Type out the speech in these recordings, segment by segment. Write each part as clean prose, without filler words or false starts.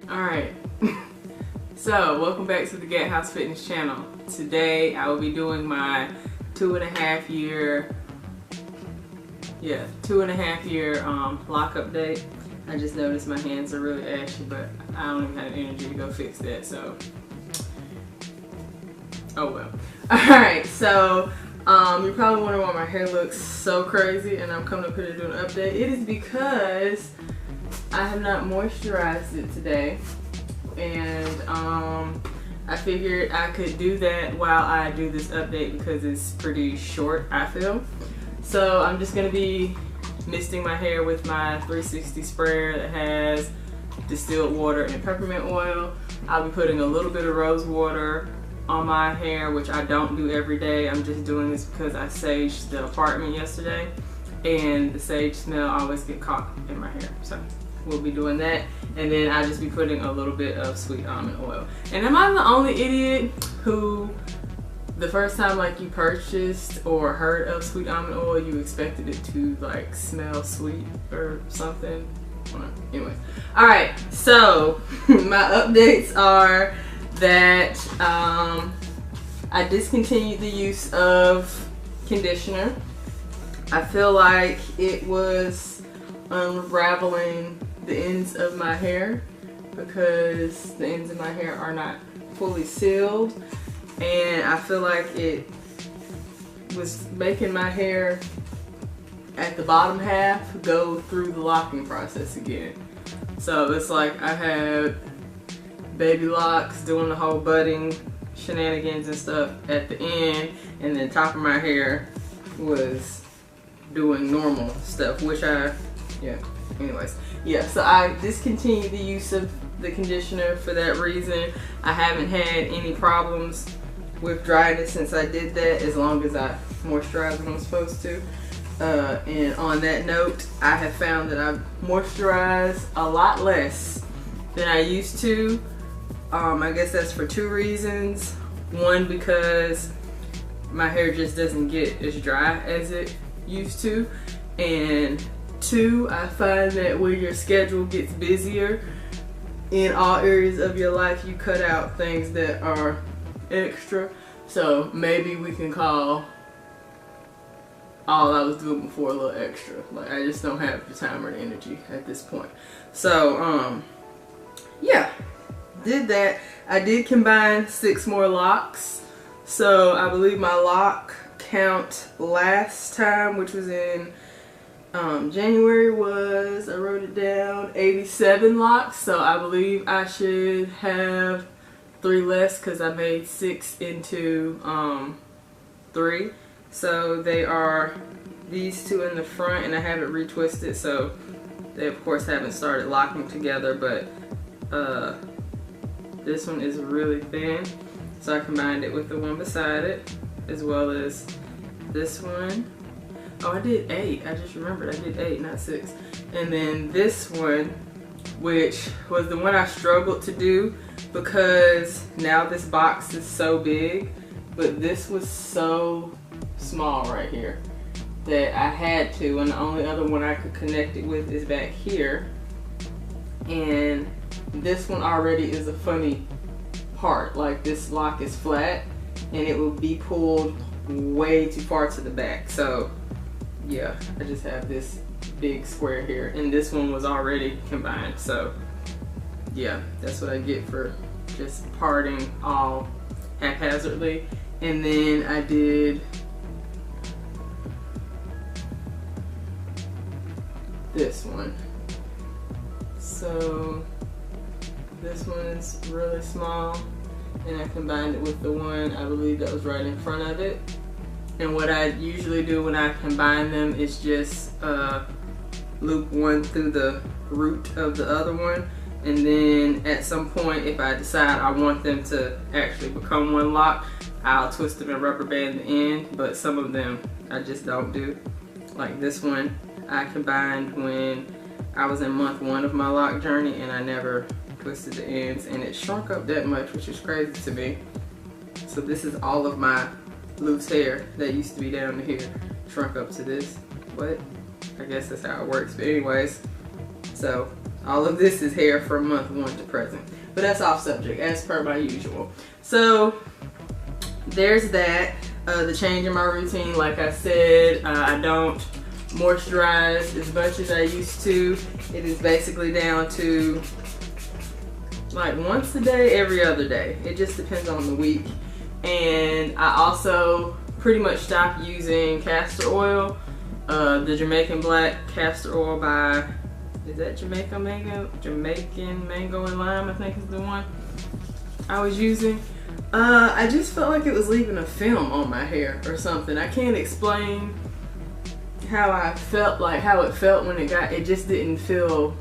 Alright, so welcome back to the Gathousefitness channel. Today I will be doing my 2.5 year lock update. I just noticed my hands are really ashy, but I don't even have energy to go fix that, so oh well. Alright, so you're probably wondering why my hair looks so crazy and I'm coming up here to do an update. It is because I have not moisturized it today, and I figured I could do that while I do this update because it's pretty short, I feel. So I'm just going to be misting my hair with my 360 sprayer that has distilled water and peppermint oil. I'll be putting a little bit of rose water on my hair, which I don't do every day. I'm just doing this because I saged the apartment yesterday and the sage smell always get caught in my hair. So we'll be doing that, and then I'll just be putting a little bit of sweet almond oil. And am I the only idiot who the first time like you purchased or heard of sweet almond oil, you expected it to like smell sweet or something? Anyway, all right, so my updates are that I discontinued the use of conditioner. I feel like it was unraveling the ends of my hair because the ends of my hair are not fully sealed, and I feel like it was making my hair at the bottom half go through the locking process again. So it's like I had baby locks doing the whole budding shenanigans and stuff at the end, and then top of my hair was doing normal stuff, which so I discontinued the use of the conditioner for that reason. I haven't had any problems with dryness since I did that, as long as I moisturize when I'm supposed to. And on that note, I have found that I moisturize a lot less than I used to. I guess that's for two reasons. One, because my hair just doesn't get as dry as it used to, and two, I find that when your schedule gets busier in all areas of your life, you cut out things that are extra. So maybe we can call all I was doing before a little extra. Like, I just don't have the time or the energy at this point. So yeah, did that. I did combine 6 more locks. So I believe my lock count last time, which was in January, was, I wrote it down, 87 locks. So I believe I should have 3 less because I made 6 into 3. So they are these 2 in the front, and I have it retwisted, so they of course haven't started locking together, but this one is really thin, so I combined it with the one beside it, as well as this one. Oh, I did 8. I just remembered I did 8, not 6. And then this one, which was the one I struggled to do because now this box is so big, but this was so small right here that I had to, and the only other one I could connect it with is back here. And this one already is a funny part. Like, this lock is flat and it will be pulled way too far to the back. So yeah, I just have this big square here, and this one was already combined. So yeah, that's what I get for just parting all haphazardly. And then I did this one. So this one is really small, and I combined it with the one I believe that was right in front of it. And what I usually do when I combine them is just loop one through the root of the other one, and then at some point, if I decide I want them to actually become one lock, I'll twist them and rubber band the end. But some of them I just don't do. Like this one I combined when I was in month 1 of my lock journey, and I never twisted the ends, and it shrunk up that much, which is crazy to me. So this is all of my loose hair that used to be down to here shrunk up to this. But I guess that's how it works. But anyways, so All of this is hair from month 1 to present. But that's off subject, as per my usual. So there's that. The change in my routine, like I said, I don't moisturize as much as I used to. It is basically down to like once a day, every other day. It just depends on the week. And I also pretty much stopped using castor oil. The Jamaican Black castor oil by, is that Jamaican Mango and Lime, I think is the one I was using. I just felt like it was leaving a film on my hair or something. I can't explain how I felt, like how it felt when it just didn't feel,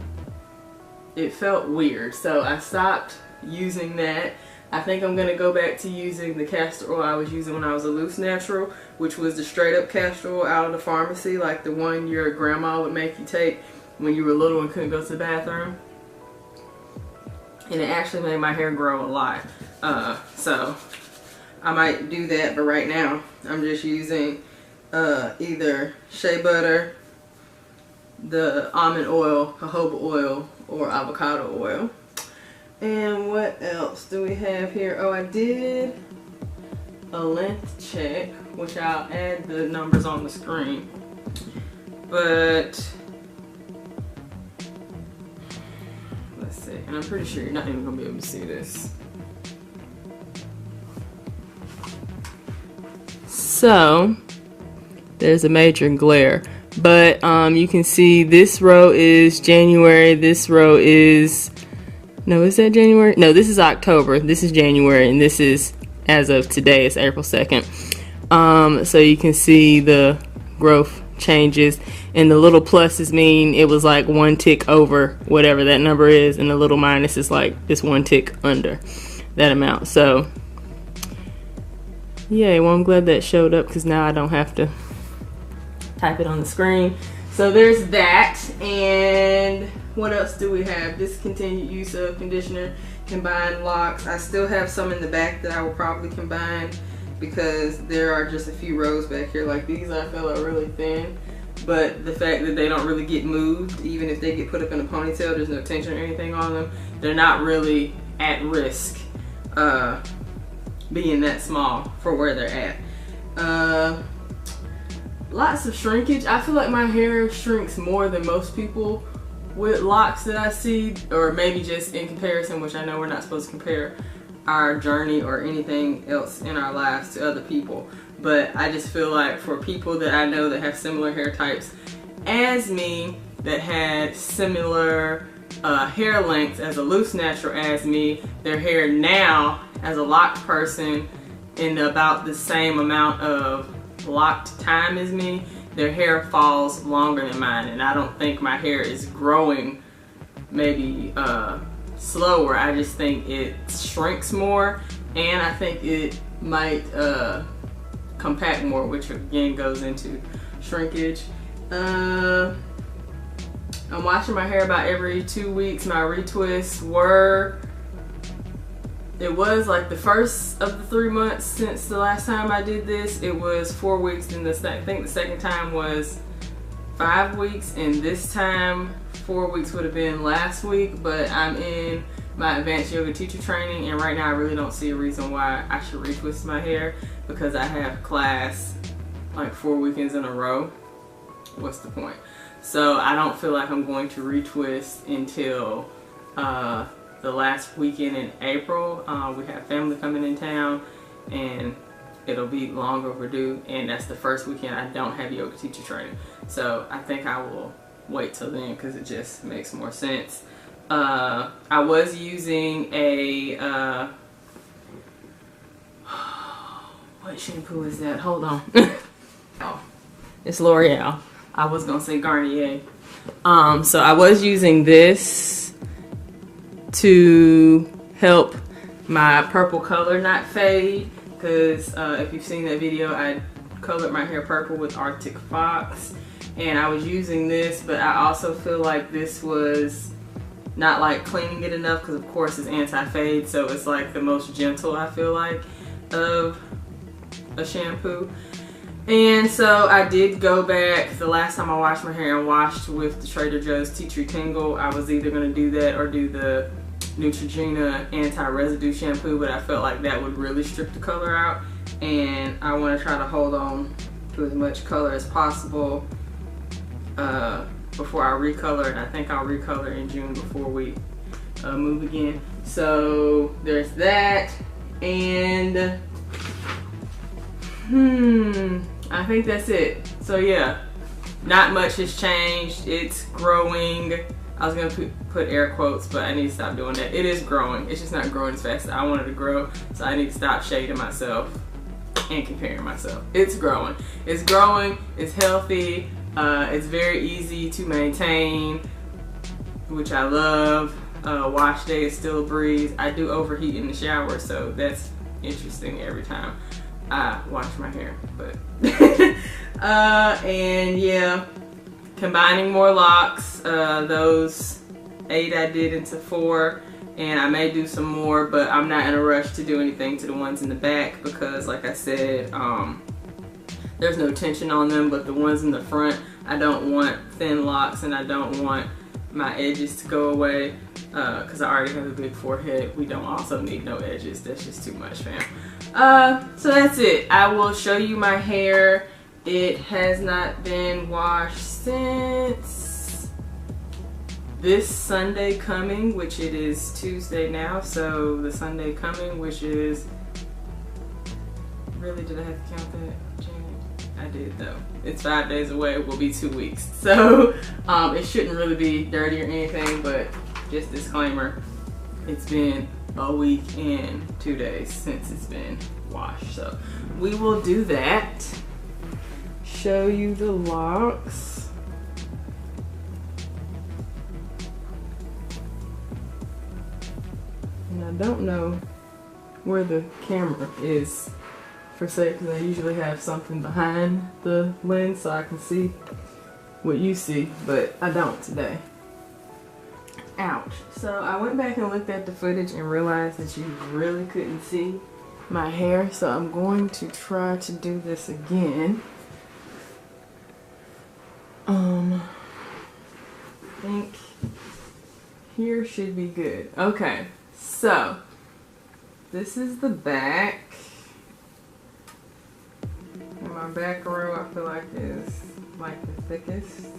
it felt weird. So I stopped using that. I think I'm gonna go back to using the castor oil I was using when I was a loose natural, which was the straight up castor oil out of the pharmacy, like the one your grandma would make you take when you were little and couldn't go to the bathroom. And it actually made my hair grow a lot. So I might do that, but right now I'm just using either shea butter, the almond oil, jojoba oil, or avocado oil. And what else do we have here? Oh, I did a length check, which I'll add the numbers on the screen. But let's see, and I'm pretty sure you're not even gonna be able to see this. So there's a major glare, but you can see this row is January, this row is, no, is that January? No, this is October, this is January, and this is, as of today, it's April 2nd. So you can see the growth changes, and the little pluses mean it was like 1 tick over whatever that number is, and the little minus is like this 1 tick under that amount. So yay, well, I'm glad that showed up, because now I don't have to type it on the screen. So there's that. And what else do we have? Discontinued use of conditioner, combined locks. I still have some in the back that I will probably combine, because there are just a few rows back here. Like these I feel are really thin, but the fact that they don't really get moved, even if they get put up in a ponytail, there's no tension or anything on them, they're not really at risk being that small for where they're at. Lots of shrinkage. I feel like my hair shrinks more than most people with locks that I see, or maybe just in comparison, which I know we're not supposed to compare our journey or anything else in our lives to other people, but I just feel like for people that I know that have similar hair types as me, that had similar hair lengths as a loose natural as me, their hair now as a locked person in about the same amount of locked time as me, their hair falls longer than mine. And I don't think my hair is growing maybe slower. I just think it shrinks more, and I think it might compact more, which again goes into shrinkage. I'm washing my hair about every 2 weeks. My retwists were, it was like the first of the 3 months since the last time I did this, it was 4 weeks, and I think the second time was 5 weeks, and this time 4 weeks would have been last week. But I'm in my advanced yoga teacher training, and right now I really don't see a reason why I should retwist my hair, because I have class like 4 weekends in a row. What's the point? So I don't feel like I'm going to retwist until the last weekend in April. We have family coming in town, and it'll be long overdue, and that's the first weekend I don't have yoga teacher training. So I think I will wait till then, because it just makes more sense. I was using a what shampoo is that? Hold on. Oh, it's L'Oreal. I was gonna say Garnier. So I was using this to help my purple color not fade, because if you've seen that video, I colored my hair purple with Arctic Fox, and I was using this, but I also feel like this was not like cleaning it enough, because of course it's anti-fade, so it's like the most gentle I feel like of a shampoo. And so I did go back. The last time I washed my hair and washed with the Trader Joe's Tea Tree Tingle, I was either going to do that or do the Neutrogena anti-residue shampoo, but I felt like that would really strip the color out, and I want to try to hold on to as much color as possible before I recolor, and I think I'll recolor in June before we move again. So there's that, and I think that's it. So yeah, not much has changed. It's growing. I was gonna put air quotes, but I need to stop doing that. It is growing. It's just not growing as fast as I want it to grow. So I need to stop shading myself and comparing myself. It's growing. It's growing. It's healthy. It's very easy to maintain, which I love. Wash day is still a breeze. I do overheat in the shower, so that's interesting every time I wash my hair. But and yeah, combining more locks. Those 8 I did into 4, and I may do some more, but I'm not in a rush to do anything to the ones in the back because, like I said, there's no tension on them. But the ones in the front, I don't want thin locks, and I don't want my edges to go away because I already have a big forehead. We don't also need no edges. That's just too much, fam. So that's it. I will show you my hair. It has not been washed since this Sunday coming, which it is Tuesday now. So the Sunday coming, which is, really, did I have to count that, Janet? I did though. It's 5 days away. It will be 2 weeks. So it shouldn't really be dirty or anything, but just disclaimer, it's been a week and 2 days since it's been washed. So we will do that. Show you the locks. And I don't know where the camera is per se, because I usually have something behind the lens so I can see what you see, but I don't today. Ouch. So I went back and looked at the footage and realized that you really couldn't see my hair, so I'm going to try to do this again. I think here should be good. Okay, so this is the back. And my back row, I feel like, is like the thickest.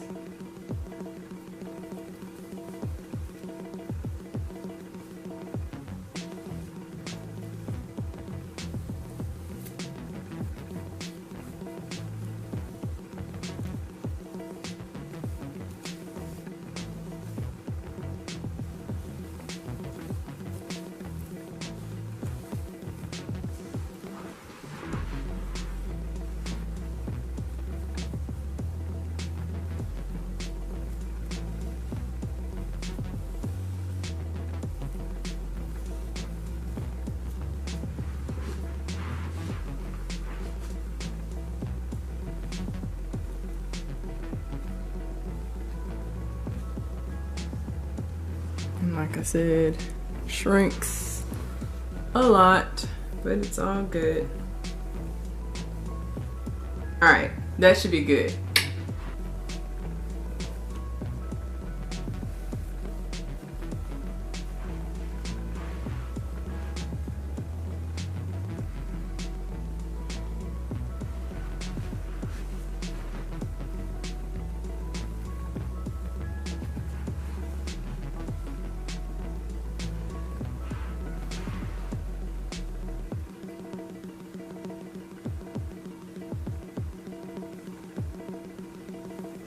And like I said, shrinks a lot, but it's all good. All right, that should be good.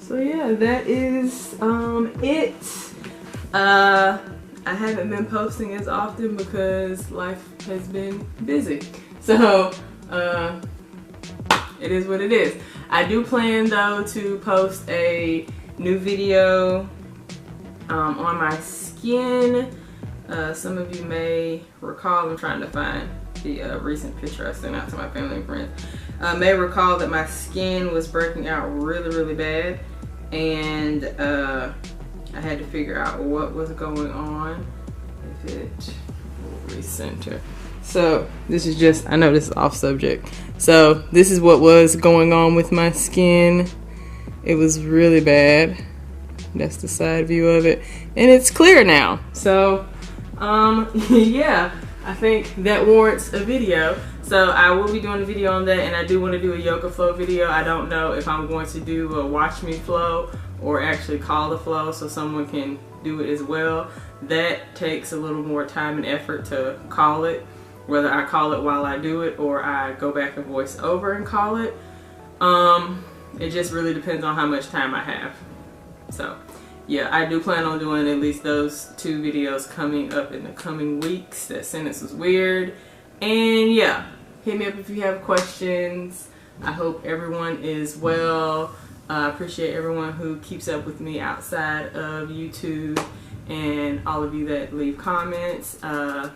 So yeah, that is it. I haven't been posting as often because life has been busy. So it is what it is. I do plan though to post a new video on my skin. Some of you may recall, I'm trying to find the recent picture I sent out to my family and friends. May recall that my skin was breaking out really, really bad, and I had to figure out what was going on. If it Recenter. So this is just, I know this is off subject. So this is what was going on with my skin. It was really bad. That's the side view of it. And it's clear now. So, yeah, I think that warrants a video. So I will be doing a video on that, and I do want to do a yoga flow video. I don't know if I'm going to do a watch me flow or actually call the flow so someone can do it as well. That takes a little more time and effort to call it, whether I call it while I do it or I go back and voice over and call it. It just really depends on how much time I have. So yeah, I do plan on doing at least those 2 videos coming up in the coming weeks. That sentence was weird. And yeah, hit me up if you have questions. I hope everyone is well. I appreciate everyone who keeps up with me outside of YouTube and all of you that leave comments. That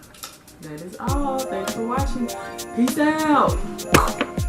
is all. Thanks for watching. Peace out.